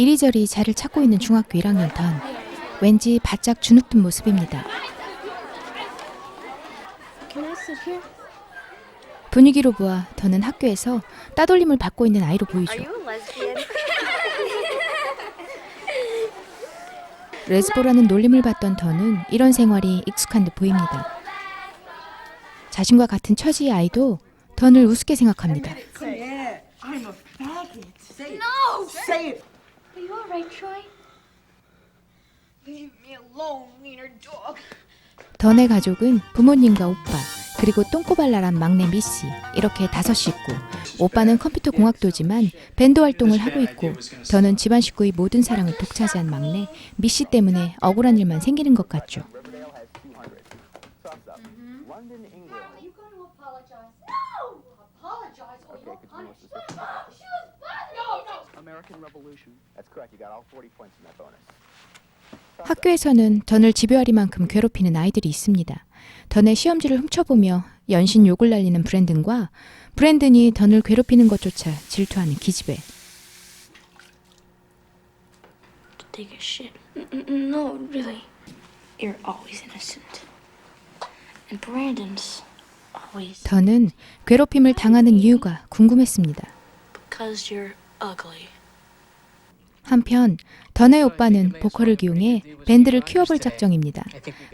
이리저리 자리를 찾고 있는 중학교 1학년 던. 왠지 바짝 주눅든 모습입니다. 분위기로 보아 던은 학교에서 따돌림을 받고 있는 아이로 보이죠. 레즈보라는 놀림을 받던 던은 이런 생활이 익숙한 듯 보입니다. 자신과 같은 처지의 아이도 던을 우습게 생각합니다. No! Say it! Are you alright, Troy? Leave me alone, wiener dog. 던의 가족은 부모님과 오빠, 그리고 똥꼬발랄한 막내 미씨, 이렇게 5 식구. 오빠는 컴퓨터 공학도지만 밴드 활동을 하고 있고, 던은 집안 식구의 모든 사랑을 독차지한 막내 미씨 때문에 억울한 일만 생기는 것 같죠. 학교에서는 던을 집요하리만큼 괴롭히는 아이들이 있습니다. 던의 시험지를 훔쳐보며 연신 욕을 날리는 브랜든과 브랜든이 던을 괴롭히는 것조차 질투하는 기집애. Take a shit. No, really. You're always innocent. And Brandon's always 던은 괴롭힘을 당하는 이유가 궁금했습니다. because you're ugly. 한편 던의 오빠는 보컬을 기용해 밴드를 키워볼 작정입니다.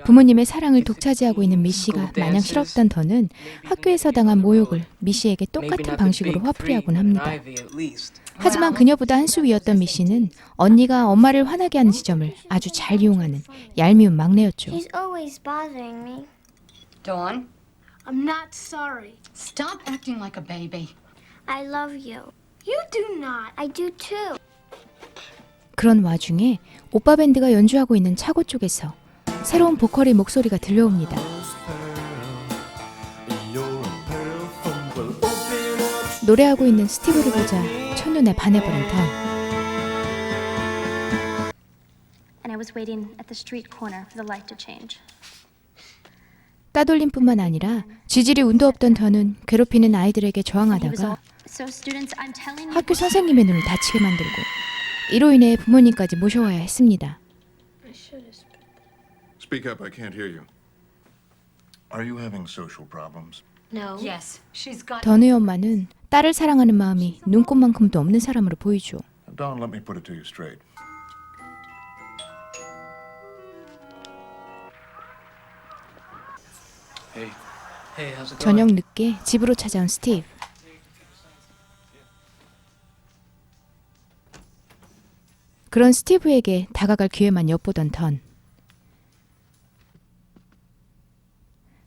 부모님의 사랑을 독차지하고 있는 미씨가 마냥 싫었던 던은 학교에서 당한 모욕을 미씨에게 똑같은 방식으로 화풀이하곤 합니다. 하지만 그녀보다 한 수 위였던 미씨는 언니가 엄마를 화나게 하는 지점을 아주 잘 이용하는 얄미운 막내였죠. He's always bothering me. Dawn, I'm not sorry. stop acting like a baby. I love you. You do not. I do too. 그런 와중에 오빠 밴드가 연주하고 있는 차고 쪽에서 새로운 보컬의 목소리가 들려옵니다. 노래하고 있는 스티브를 보자 첫눈에 반해버린 던. And I was waiting at the street corner for the light to change. 따돌림뿐만 아니라 지질이 운도 없던 던은 괴롭히는 아이들에게 저항하다가 So students, I'm telling you. 학교 선생님의 눈을 다치게 만들고 이로 인해 부모님까지 모셔와야 했습니다. Speak up, I can't hear you. Are you having social problems? No. Yes, she's got. 던의 엄마는 딸을 사랑하는 마음이 눈꼽만큼도 없는 사람으로 보이죠. Dawn, let me put it to you straight. Hey. Hey, how's it going? 저녁 늦게 집으로 찾아온 스티브. 그런 스티브에게 다가갈 기회만 엿보던 던.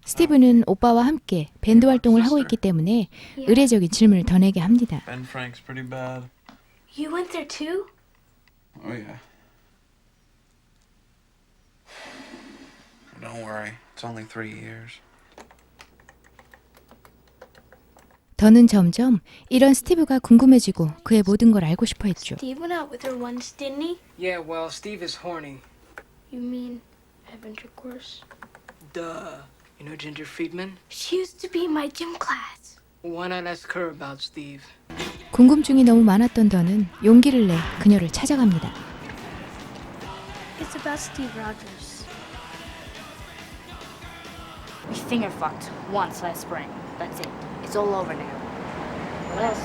스티브는 오빠와 함께 밴드 활동을 하고 있기 때문에 의례적인 질문을 던에게 합니다. Ben Frank's pretty bad. You went there too? Oh yeah. Don't worry, it's only 3 years. 던은 점점 이런 스티브가 궁금해지고 그의 모든 걸 알고 싶어 했죠. Steve went out with her once, didn't he? Yeah, well, Steve is horny. You mean have intercourse? Duh. You know Ginger Friedman? She used to be in my gym class. Why not ask her about Steve? 궁금증이 너무 많았던 던은 용기를 내 그녀를 찾아갑니다. It's about Steve Rogers. We finger fucked once last spring. That's it. It's all over now. What else?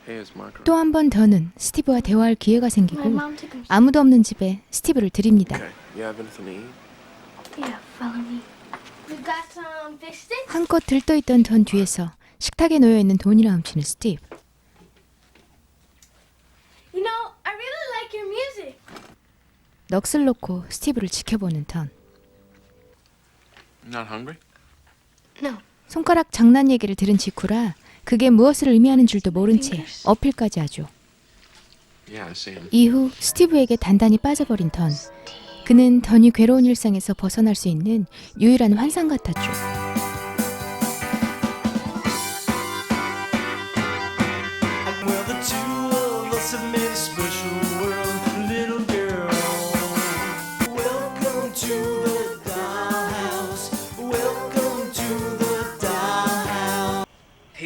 Hey, it's Marco. 또 한 번 더는 스티브와 대화할 기회가 My 생기고 mom took him. 아무도 없는 집에 스티브를 들입니다. Okay, you have anything to eat? Yeah, follow me. You got some fish sticks? 한껏 들떠있던 던 뒤에서 식탁에 놓여있는 돈이라 훔치는 스티브. You know, I really like your music. 넋을 놓고 스티브를 지켜보는 던. Not hungry? No. 손가락 장난 얘기를 들은 직후라 그게 무엇을 의미하는 줄도 모른 채 어필까지 하죠. Yeah, I see him. 이후 스티브에게 단단히 빠져버린 던. 그는 던이 괴로운 일상에서 벗어날 수 있는 유일한 환상 같았죠. Well, the two of us have made a special world, little girl. Well,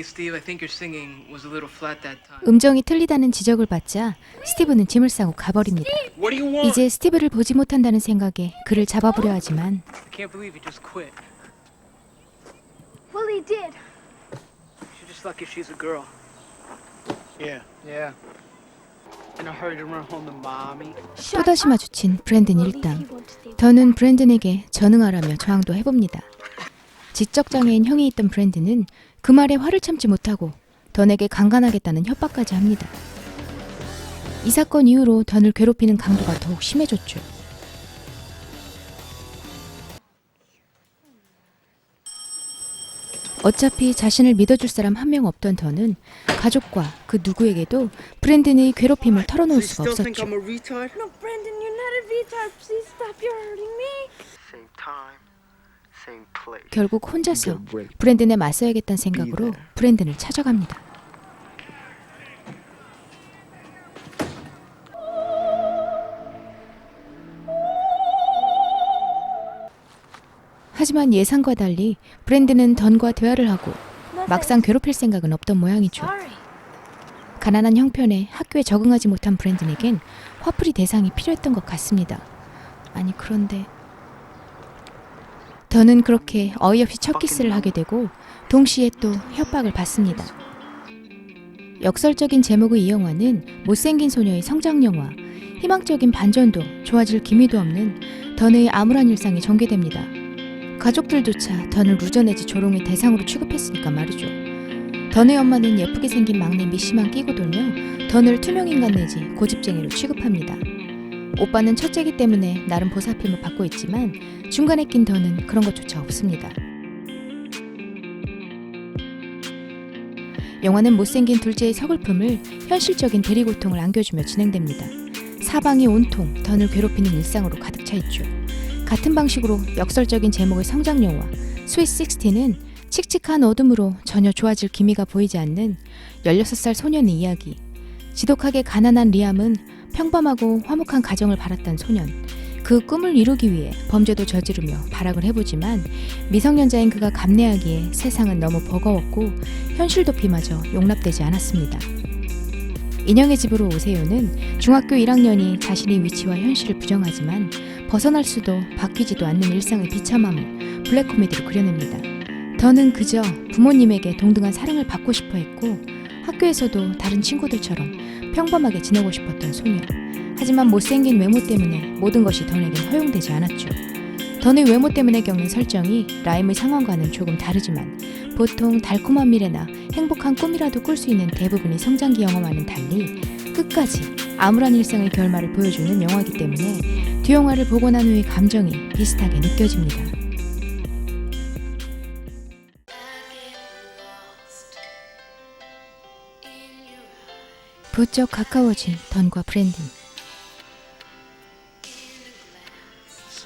Hey Steve, I think your singing was a little flat that time. 음정이 틀리다는 지적을 받자 스티브는 짐을 싸고 가버립니다. What do you want? 이제 스티브를 보지 못한다는 생각에 그를 잡아보려 하지만 I can't believe you just quit. Well, he did. You're just lucky she's a girl. Yeah. In a hurry to run home to mommy. 또다시 마주친 브랜든 일당. 더는 브랜든에게 전응하라며 저항도 해봅니다. 지적장애인 형이 있던 브랜든은 그 말에 화를 참지 못하고 던에게 강간하겠다는 협박까지 합니다. 이 사건 이후로 던을 괴롭히는 강도가 더욱 심해졌죠. 어차피 자신을 믿어줄 사람 한 명 없던 던은 가족과 그 누구에게도 브랜든의 괴롭힘을 털어놓을 수가 없었죠. No, Brendan, you're not a retard. Please stop. You're hurting me. Same time, same place. 결국 혼자서 브랜든에 맞서야겠다는 생각으로 브랜든을 찾아갑니다. 하지만 예상과 달리 브랜든은 던과 대화를 하고 막상 괴롭힐 생각은 없던 모양이죠. Sorry. 가난한 형편에 학교에 적응하지 못한 브랜든에겐 화풀이 대상이 필요했던 것 같습니다. 아니 그런데 던은 그렇게 어이없이 첫 키스를 하게 되고 동시에 또 협박을 받습니다. 역설적인 제목의 이 영화는 못생긴 소녀의 성장 영화, 희망적인 반전도 좋아질 기미도 없는 던의 암울한 일상이 전개됩니다. 가족들조차 던을 루저내지 조롱의 대상으로 취급했으니까 말이죠. 던의 엄마는 예쁘게 생긴 막내 미씨만 끼고 돌며 던을 투명인간 내지 고집쟁이로 취급합니다. 오빠는 첫째기 때문에 나름 보살핌을 받고 있지만 중간에 낀 던은 그런 것조차 없습니다. 영화는 못생긴 둘째의 서글픔을 현실적인 대리고통을 안겨주며 진행됩니다. 사방이 온통 던을 괴롭히는 일상으로 가득 차 있죠. 같은 방식으로 역설적인 제목의 성장 영화 스윗 16는 칙칙한 어둠으로 전혀 좋아질 기미가 보이지 않는 16살 소년의 이야기. 지독하게 가난한 리암은 평범하고 화목한 가정을 바랐던 소년. 그 꿈을 이루기 위해 범죄도 저지르며 발악을 해보지만 미성년자인 그가 감내하기에 세상은 너무 버거웠고 현실 도피마저 용납되지 않았습니다. 인형의 집으로 오세요는 중학교 1학년이 자신의 위치와 현실을 부정하지만 벗어날 수도 바뀌지도 않는 일상의 비참함을 블랙 코미디로 그려냅니다. 더는 그저 부모님에게 동등한 사랑을 받고 싶어 했고 학교에서도 다른 친구들처럼 평범하게 지내고 싶었던 소녀. 하지만 못생긴 외모 때문에 모든 것이 던에겐 허용되지 않았죠. 던의 외모 때문에 겪는 설정이 라임의 상황과는 조금 다르지만 보통 달콤한 미래나 행복한 꿈이라도 꿀 수 있는 대부분의 성장기 영화와는 달리 끝까지 암울한 일상의 결말을 보여주는 영화이기 때문에 두 영화를 보고 난 후의 감정이 비슷하게 느껴집니다. 부쩍 가까워진 던과 브랜든.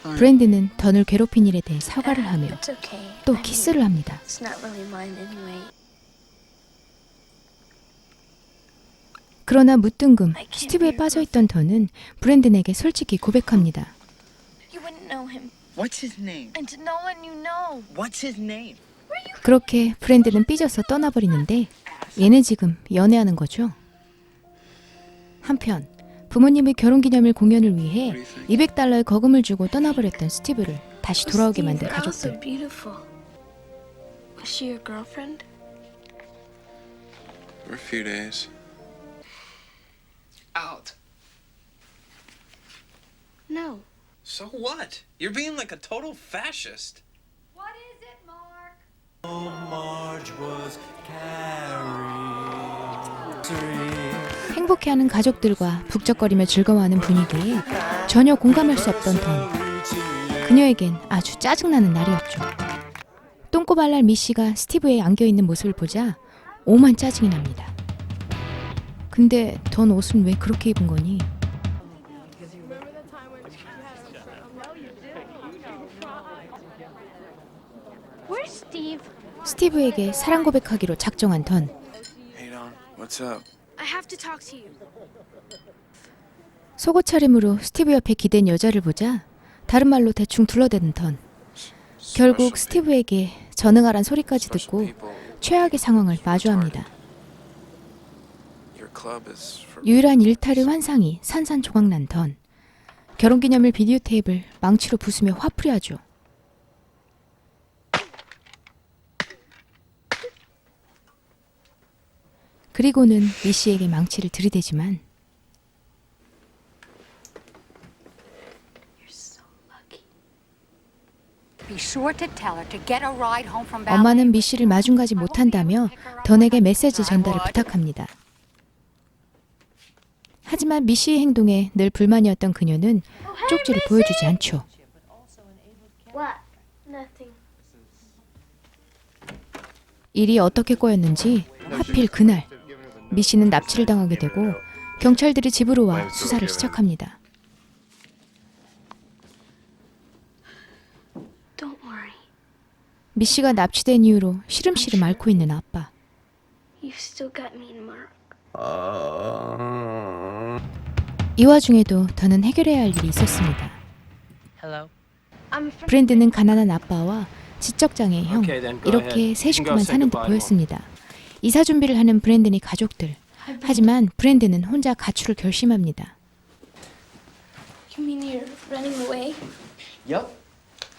브랜든은 던을 괴롭힌 일에 대해 사과를 하며 It's okay. 또 키스를 합니다. It's not really mine anyway. 그러나 무뜬금 스티브에 빠져있던 던은 브랜든에게 솔직히 고백합니다. You wouldn't know him, What's his name? and no one you know. What's his name? 그렇게 브랜든은 삐져서 떠나버리는데 얘는 지금 연애하는 거죠. 한편 부모님의 결혼기념일 공연을 위해 $200의 거금을 주고 떠나버렸던 스티브를 다시 돌아오게 만든 You're also 가족들. beautiful. Was she your girlfriend? For a few days. Out. No. So what? You're being like a total fascist. Marge was 행복해하는 가족들과 북적거리며 즐거워하는 분위기에 전혀 공감할 수 없던 던. 그녀에겐 아주 짜증나는 날이었죠. 똥꼬발랄 미씨가 스티브에 안겨있는 모습을 보자 오만 짜증이 납니다. 근데 던 옷은 왜 그렇게 입은 거니? Where's Steve? 스티브에게 사랑 고백하기로 작정한 던. Hey, Don. What's up? I have to talk to you. 속옷 차림으로 스티브 옆에 기댄 여자를 보자 다른 말로 대충 둘러대는 던. 결국 스티브에게 전응하란 소리까지 듣고 최악의 상황을 마주합니다. Your club is for 유일한 일탈의 환상이 산산조각난 던. 결혼기념일 비디오 테이프를 망치로 부수며 화풀이하죠. 그리고는 미씨에게 망치를 들이대지만 Be sure to tell her to get a ride home from 엄마는 미씨를 마중 가지 못한다며 던에게 메시지 전달을 부탁합니다. 하지만 미씨의 행동에 늘 불만이었던 그녀는 쪽지를 보여주지 않죠. What? Nothing. 일이 어떻게 꼬였는지 하필 그날 미씨는 납치를 당하게 되고 경찰들이 집으로 와 수사를 시작합니다. Don't worry. 미씨가 납치된 이후로 시름시름 앓고 있는 아빠. You've still got me in Mark. 이 와중에도 더는 해결해야 할 일이 있었습니다. Hello. I'm from 브랜드는 가난한 아빠와 지적장애 형, Okay, then go 이렇게 ahead. 세 You can go 식구만 say 사는 듯 goodbye, 보였습니다. 이사 준비를 하는 브랜든의 가족들. 하지만 브랜드는 혼자 가출을 결심합니다. You mean you're running away? Yup.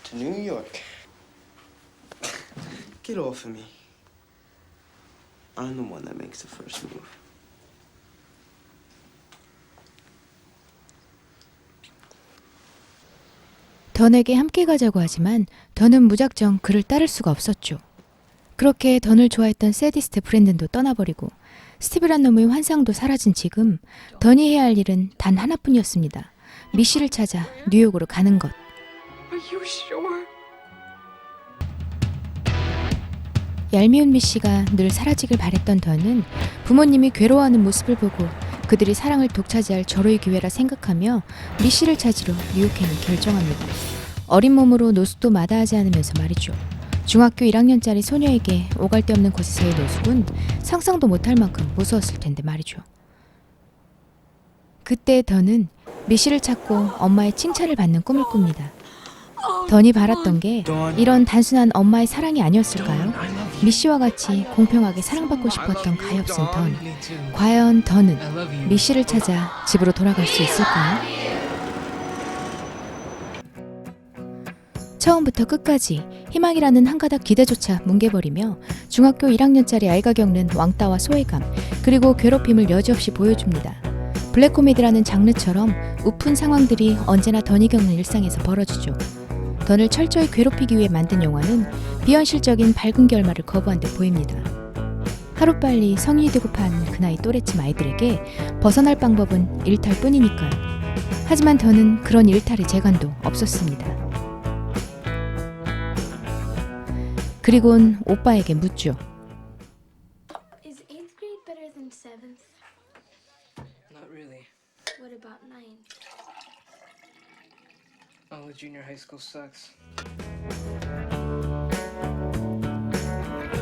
To New York. Get off of me. I'm the one that makes the first move. 던에게 함께 가자고 하지만 던은 무작정 그를 따를 수가 없었죠. 그렇게 던을 좋아했던 새디스트 브랜든도 떠나버리고 스티브란 놈의 환상도 사라진 지금 던이 해야 할 일은 단 하나뿐이었습니다. 미씨를 찾아 뉴욕으로 가는 것. Are you sure? 얄미운 미씨가 늘 사라지길 바랬던 던은 부모님이 괴로워하는 모습을 보고 그들이 사랑을 독차지할 절호의 기회라 생각하며 미씨를 찾으러 뉴욕행을 결정합니다. 어린 몸으로 노숙도 마다하지 않으면서 말이죠. 중학교 1학년짜리 소녀에게 오갈 데 없는 곳에서의 노숙은 상상도 못할 만큼 무서웠을 텐데 말이죠. 그때 던은 미씨를 찾고 엄마의 칭찬을 받는 꿈을 꿉니다. 던이 바랐던 게 이런 단순한 엄마의 사랑이 아니었을까요? 미씨와 같이 공평하게 사랑받고 싶었던 가엾은 던. 과연 던은 미씨를 찾아 집으로 돌아갈 수 있을까요? 처음부터 끝까지 희망이라는 한 가닥 기대조차 뭉개버리며 중학교 1학년짜리 아이가 겪는 왕따와 소외감 그리고 괴롭힘을 여지없이 보여줍니다. 블랙 코미디라는 장르처럼 우픈 상황들이 언제나 던이 겪는 일상에서 벌어지죠. 던을 철저히 괴롭히기 위해 만든 영화는 비현실적인 밝은 결말을 거부한 듯 보입니다. 하루빨리 성인이 되고파 하는 그 나이 또래쯤 아이들에게 벗어날 방법은 일탈뿐이니까요. 하지만 던은 그런 일탈의 재간도 없었습니다. 그리곤 오빠에게 묻죠. Is 8th grade better than 7th? Not really. What about 9th? All the junior high school sucks.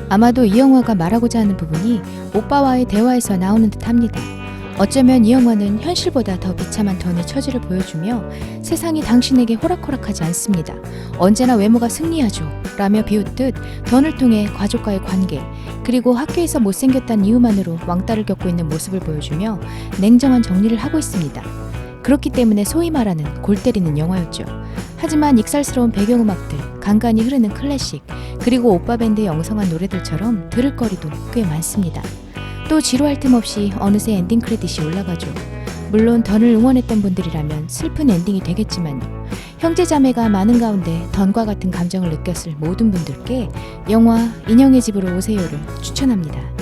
아마도 이 영화가 말하고자 하는 부분이 오빠와의 대화에서 나오는 듯합니다. 어쩌면 이 영화는 현실보다 더 비참한 던의 처지를 보여주며 세상이 당신에게 호락호락하지 않습니다. 언제나 외모가 승리하죠. 라며 비웃듯 던을 통해 가족과의 관계 그리고 학교에서 못생겼다는 이유만으로 왕따를 겪고 있는 모습을 보여주며 냉정한 정리를 하고 있습니다. 그렇기 때문에 소위 말하는 골 때리는 영화였죠. 하지만 익살스러운 배경음악들, 간간히 흐르는 클래식, 그리고 오빠 밴드의 영성한 노래들처럼 들을 거리도 꽤 많습니다. 또 지루할 틈 없이 어느새 엔딩 크레딧이 올라가죠. 물론 던을 응원했던 분들이라면 슬픈 엔딩이 되겠지만요. 형제자매가 많은 가운데 던과 같은 감정을 느꼈을 모든 분들께 영화 인형의 집으로 오세요를 추천합니다.